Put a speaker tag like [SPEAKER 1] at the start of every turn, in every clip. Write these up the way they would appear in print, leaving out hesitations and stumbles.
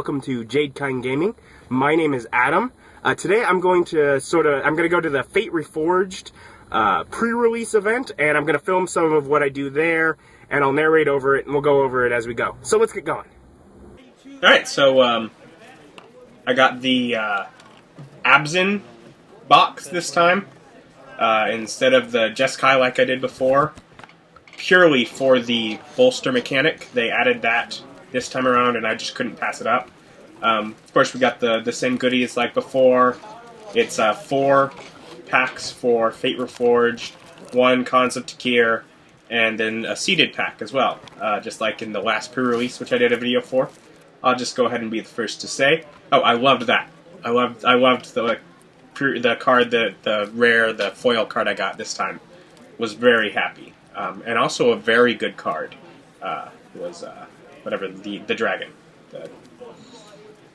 [SPEAKER 1] welcome to Jade Kind Gaming. My name is Adam. Today I'm going to go to the Fate Reforged pre-release event, and I'm going to film some of what I do there, and I'll narrate over it, and we'll go over it as we go. So let's get going. Alright, so I got the Abzan box this time, instead of the Jeskai like I did before, purely for the bolster mechanic. They added that this time around, and I just couldn't pass it up. Of course, we got the same goodies like before. It's 4 packs for Fate Reforged, 1 Khans of Tarkir, and then a seeded pack as well, just like in the last pre-release, which I did a video for. I'll just go ahead and be the first to say, oh, I loved that. I loved the card, the rare, the foil card I got this time. Was very happy, and also a very good card. Was whatever, the dragon.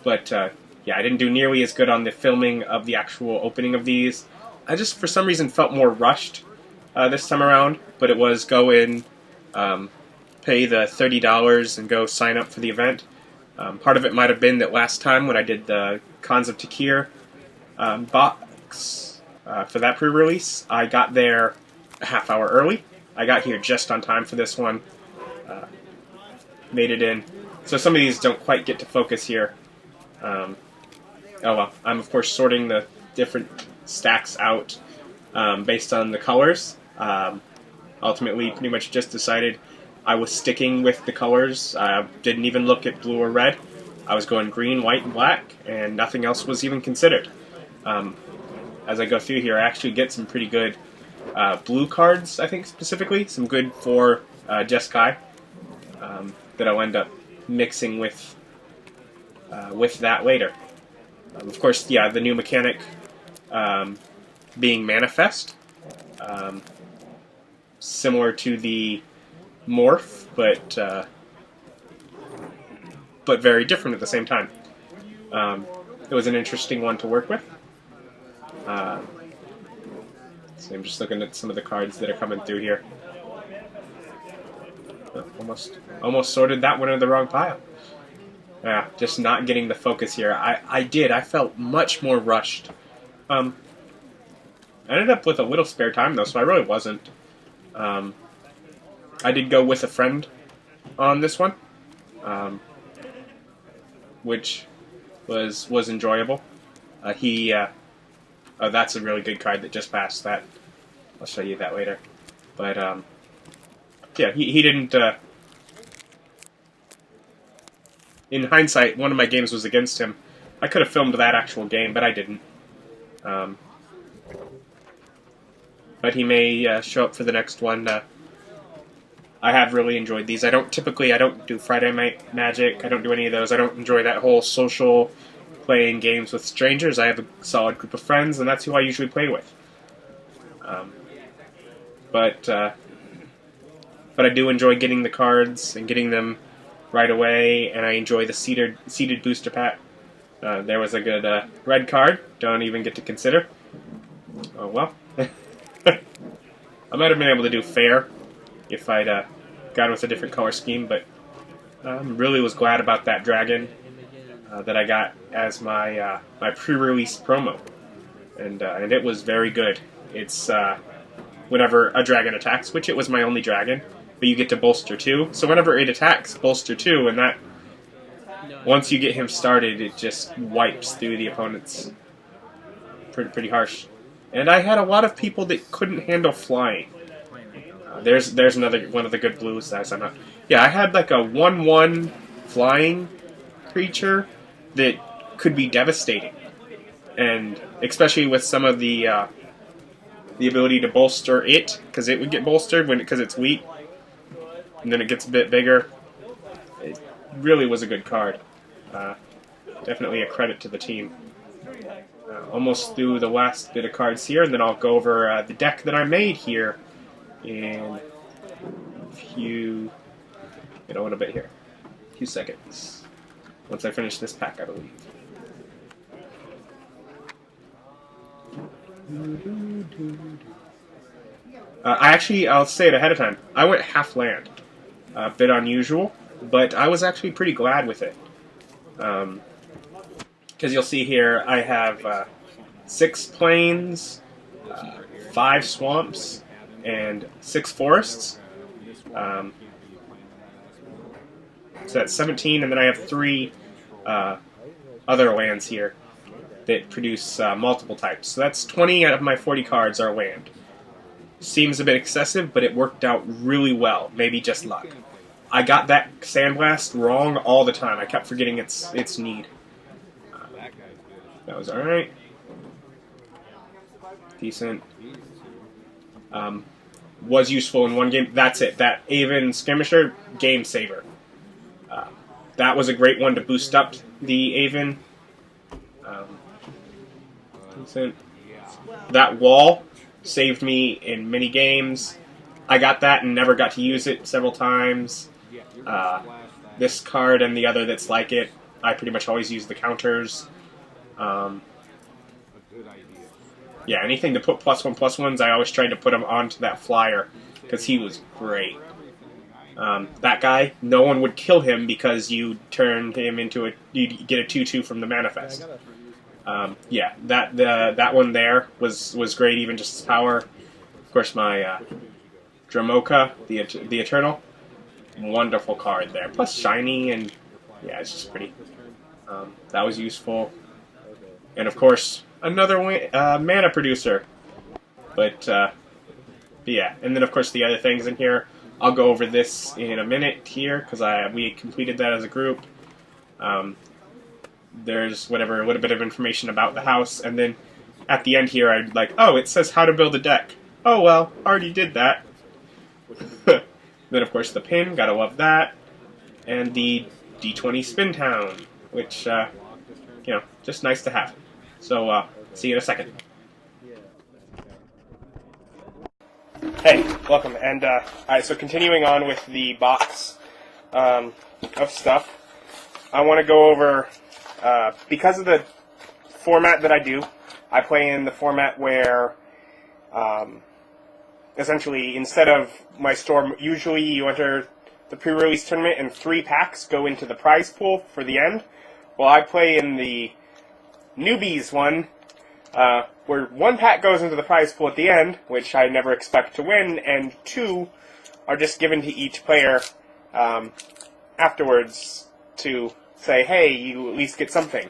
[SPEAKER 1] But yeah, I didn't do nearly as good on the filming of the actual opening of these. I just, for some reason, felt more rushed this time around. But it was go in, pay the $30 and go sign up for the event. Part of it might have been that last time when I did the Khans of Tarkir box for that pre-release, I got there a half hour early. I got here just on time for this one. Made it in. So some of these don't quite get to focus here. Oh well. I'm of course sorting the different stacks out based on the colors. Ultimately, pretty much just decided I was sticking with the colors. I didn't even look at blue or red. I was going green, white, and black, and nothing else was even considered. As I go through here, I actually get some pretty good blue cards, I think specifically. Some good for Jeskai that I'll end up mixing with that later. Of course, yeah, the new mechanic being Manifest. Similar to the Morph, but very different at the same time. It was an interesting one to work with. So I'm just looking at some of the cards that are coming through here. Almost sorted that one in the wrong pile. Yeah, just not getting the focus here. I felt much more rushed. I ended up with a little spare time though, so I really wasn't. I did go with a friend on this one, which was enjoyable. Oh, that's a really good card that just passed that. I'll show you that later. But, yeah, he didn't, in hindsight, one of my games was against him. I could have filmed that actual game, but I didn't. But he may show up for the next one. I have really enjoyed these. I don't do Friday Night Magic. I don't do any of those. I don't enjoy that whole social playing games with strangers. I have a solid group of friends, and that's who I usually play with. But I do enjoy getting the cards and getting them right away, and I enjoy the seeded booster pack. There was a good red card. Don't even get to consider. Oh well. I might have been able to do fair if I'd gone with a different color scheme, but really was glad about that dragon that I got as my my pre-release promo, and it was very good. It's whenever a dragon attacks, which it was my only dragon, but you get to bolster 2. So whenever it attacks, bolster 2, and that once you get him started, it just wipes through the opponents. Pretty harsh. And I had a lot of people that couldn't handle flying. There's another one of the good blues that I'm not. Yeah, I had like a 1/1 flying creature that could be devastating, and especially with some of the ability to bolster it, because it would get bolstered because it's weak, and then it gets a bit bigger. It really was a good card. Definitely a credit to the team. Almost through the last bit of cards here, and then I'll go over the deck that I made here in a little bit here. A few seconds. Once I finish this pack, I believe. I'll say it ahead of time. I went half land. A bit unusual, but I was actually pretty glad with it. Because you'll see here I have 6 plains, 5 swamps, and 6 forests. So that's 17, and then I have 3 other lands here that produce multiple types. So that's 20 out of my 40 cards are land. Seems a bit excessive, but it worked out really well. Maybe just luck. I got that Sandblast wrong all the time. I kept forgetting its need. That was alright. Decent. Was useful in one game. That's it. That Avon Skirmisher, game saver. That was a great one to boost up the Avon. Decent. That wall saved me in many games. I got that and never got to use it several times. This card and the other that's like it, I pretty much always use the counters. Yeah, anything to put +1/+1s, I always tried to put him onto that flyer because he was great. That guy, no one would kill him because you turned him into you get a 2/2 from the manifest. Yeah, that one there was great, even just his power. Of course, my Dramoka, the Eternal, wonderful card there. Plus shiny, and yeah, it's just pretty. That was useful, and of course another mana producer. But yeah, and then of course the other things in here. I'll go over this in a minute here because we completed that as a group. There's a little bit of information about the house, and then at the end here I'd like, oh, it says how to build a deck. Oh well, already did that. Then of course the pin, gotta love that, and the D20 Spin Town, which you know, just nice to have. So see you in a second. Hey, welcome, and so continuing on with the box of stuff, I want to go over, because of the format that I do, I play in the format where, essentially, instead of my store, usually you enter the pre-release tournament and 3 packs go into the prize pool for the end. Well, I play in the newbies one, where 1 pack goes into the prize pool at the end, which I never expect to win, and 2 are just given to each player afterwards to say, hey, you at least get something.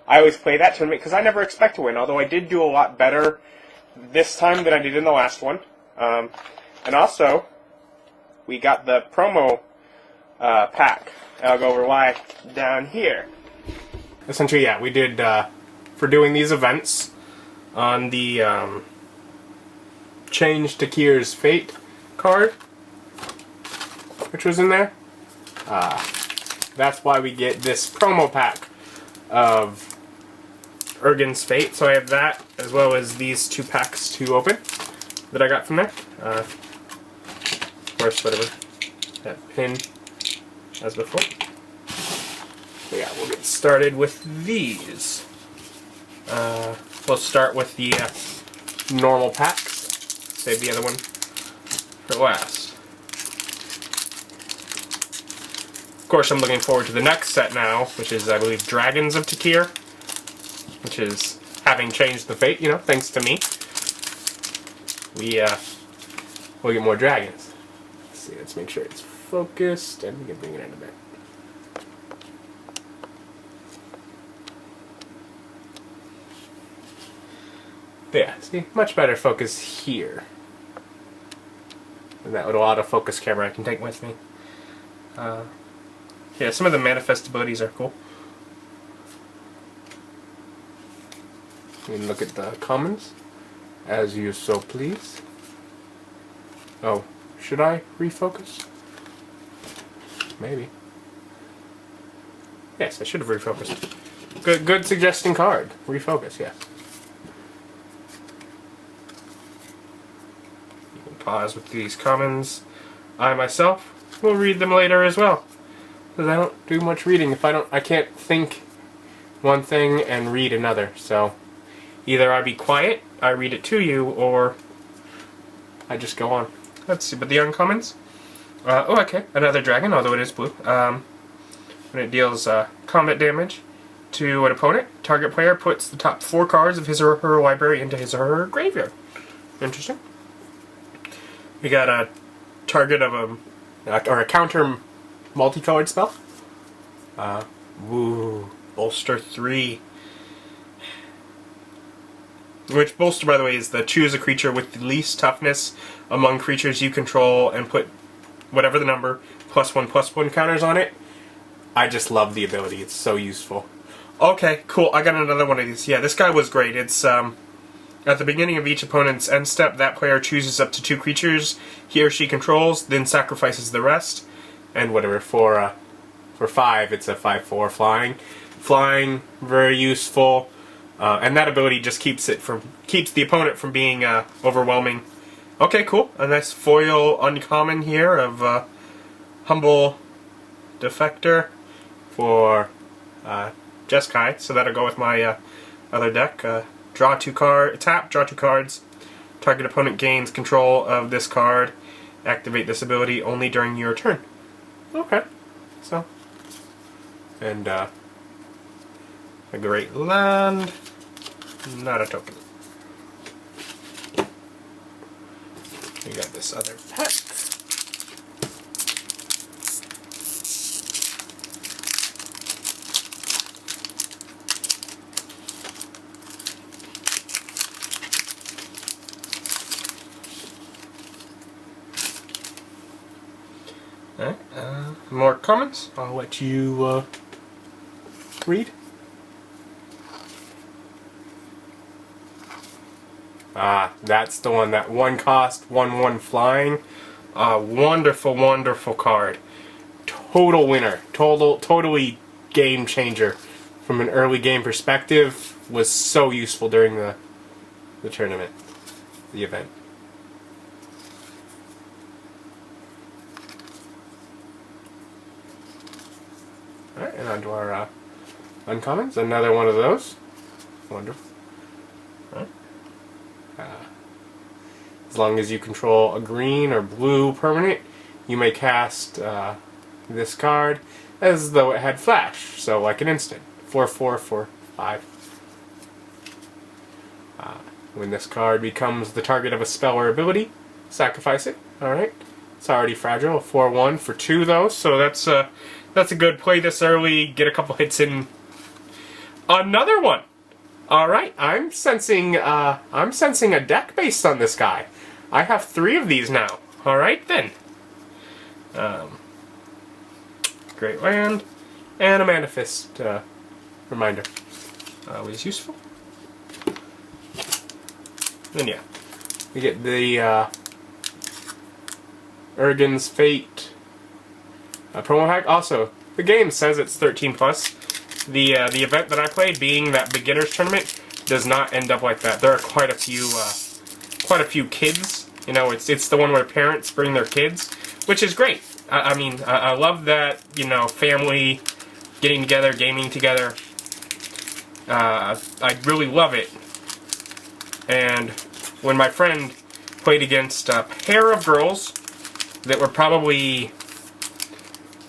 [SPEAKER 1] I always play that tournament because I never expect to win, although I did do a lot better this time than I did in the last one. And also, we got the promo pack. I'll go over why down here. Essentially, yeah, we did, for doing these events, on the Change Tarkir's Fate card, which was in there. That's why we get this promo pack of Ugin's Fate. So I have that, as well as these 2 packs to open that I got from there. Of course, whatever. That pin, as before. So yeah, we'll get started with these. We'll start with the normal packs. Save the other one for last. Of course, I'm looking forward to the next set now, which is, I believe, Khans of Tarkir, which is having changed the fate, you know, thanks to me. We'll get more dragons. Let's see, let's make sure it's focused, and we can bring it in a bit. Yeah, see, much better focus here. And that little autofocus camera I can take with me. Yeah, some of the manifest abilities are cool. You can look at the commons, as you so please. Oh, should I refocus? Maybe. Yes, I should have refocused. Good suggesting card. Refocus, yes. You can pause with these commons. I myself will read them later as well, because I don't do much reading. I can't think one thing and read another. So either I be quiet, I read it to you, or I just go on. Let's see, but the uncommons. Oh, okay, another dragon, although it is blue. When it deals combat damage to an opponent, target player puts the top 4 cards of his or her library into his or her graveyard. Interesting. We got a target of a counter multicolored spell. Bolster 3. Which bolster, by the way, is the choose a creature with the least toughness among creatures you control and put whatever the number +1/+1 counters on it. I just love the ability. It's so useful. Okay, cool. I got another one of these. Yeah, this guy was great. It's at the beginning of each opponent's end step, that player chooses up to 2 creatures he or she controls, then sacrifices the rest, and whatever. For 5, it's a 5/4 flying. Flying, very useful. And that ability just keeps the opponent from being overwhelming. Okay, cool. A nice foil uncommon here of Humble Defector for Jeskai. So that'll go with my other deck. Draw 2 cards. Tap. Draw 2 cards. Target opponent gains control of this card. Activate this ability only during your turn. Okay. So. And a great land. Not a token. We got this other pack. Alright, more comments. I'll let you read. That's the one. That 1 cost, 1/1 flying. Wonderful, wonderful card. Total winner. Totally game changer. From an early game perspective, was so useful during the tournament, the event. Alright, and on to our uncommons. Another one of those. Wonderful. Alright. As long as you control a green or blue permanent, you may cast this card as though it had flash, so like an instant. 4/4 for 5. When this card becomes the target of a spell or ability, sacrifice it. Alright. It's already fragile. A 4/1 for 2 though, so that's a good play this early, get a couple hits in. Another one! Alright, I'm sensing a deck based on this guy. I have 3 of these now. Alright then. Great land. And a Manifest reminder. Always useful. Then yeah. We get the Uggin's Fate promo hack. Also, the game says it's 13+. The event that I played, being that beginner's tournament, does not end up like that. There are quite a few kids. You know, it's the one where parents bring their kids, which is great. I mean, I love that, you know, family getting together, gaming together. I really love it. And when my friend played against a pair of girls that were probably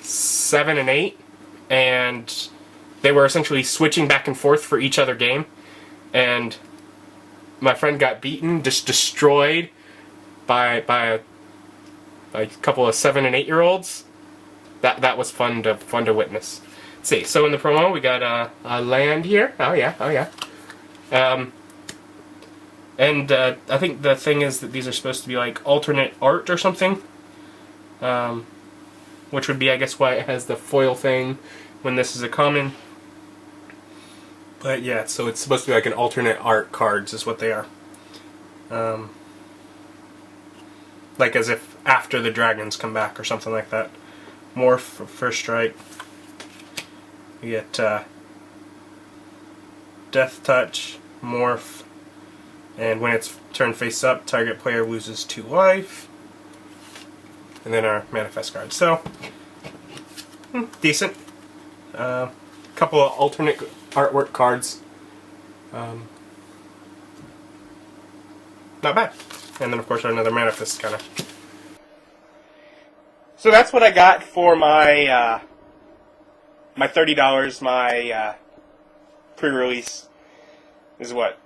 [SPEAKER 1] 7 and 8, and they were essentially switching back and forth for each other game, and my friend got beaten, just destroyed by a couple of 7 and 8-year-olds. That was fun to witness. Let's see. So in the promo, we got a land here. Oh yeah. And I think the thing is that these are supposed to be like alternate art or something. Which would be, I guess, why it has the foil thing when this is a common. But yeah, so it's supposed to be like an alternate art cards is what they are. Like as if after the dragons come back or something like that. Morph for first strike. We get Death Touch, Morph, and when it's turned face up, target player loses 2 life. And then our manifest card. So, decent. Couple of alternate artwork cards. Not bad. And then of course another manifest kind of. So that's what I got for my my $30, my pre-release is what?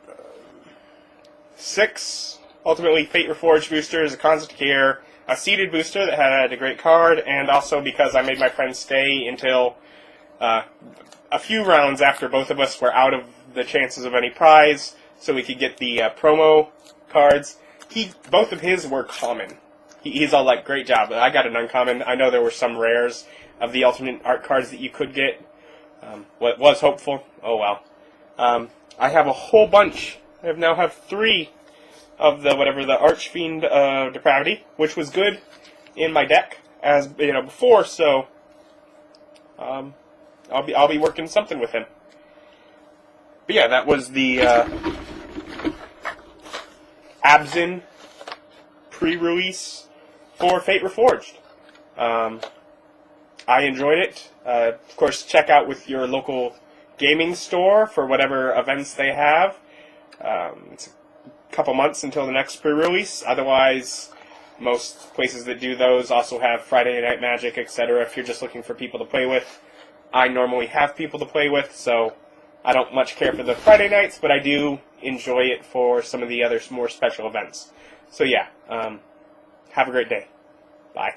[SPEAKER 1] 6 ultimately Fate Reforged boosters, a Khans of Tarkir, a seeded booster that had a great card, and also because I made my friend stay until a few rounds after both of us were out of the chances of any prize, so we could get the promo cards. Both of his were common. He's all like, great job. I got an uncommon. I know there were some rares of the alternate art cards that you could get. What was hopeful. Oh well. I have a whole bunch. I now have 3 of the Archfiend Depravity, which was good in my deck as before. So I'll be working something with him. But yeah, that was the Abzan pre-release for Fate Reforged. I enjoyed it. Of course, check out with your local gaming store for whatever events they have. It's a couple months until the next pre-release. Otherwise, most places that do those also have Friday Night Magic, etc. If you're just looking for people to play with. I normally have people to play with, so I don't much care for the Friday nights, but I do enjoy it for some of the other more special events. So yeah, have a great day. Bye.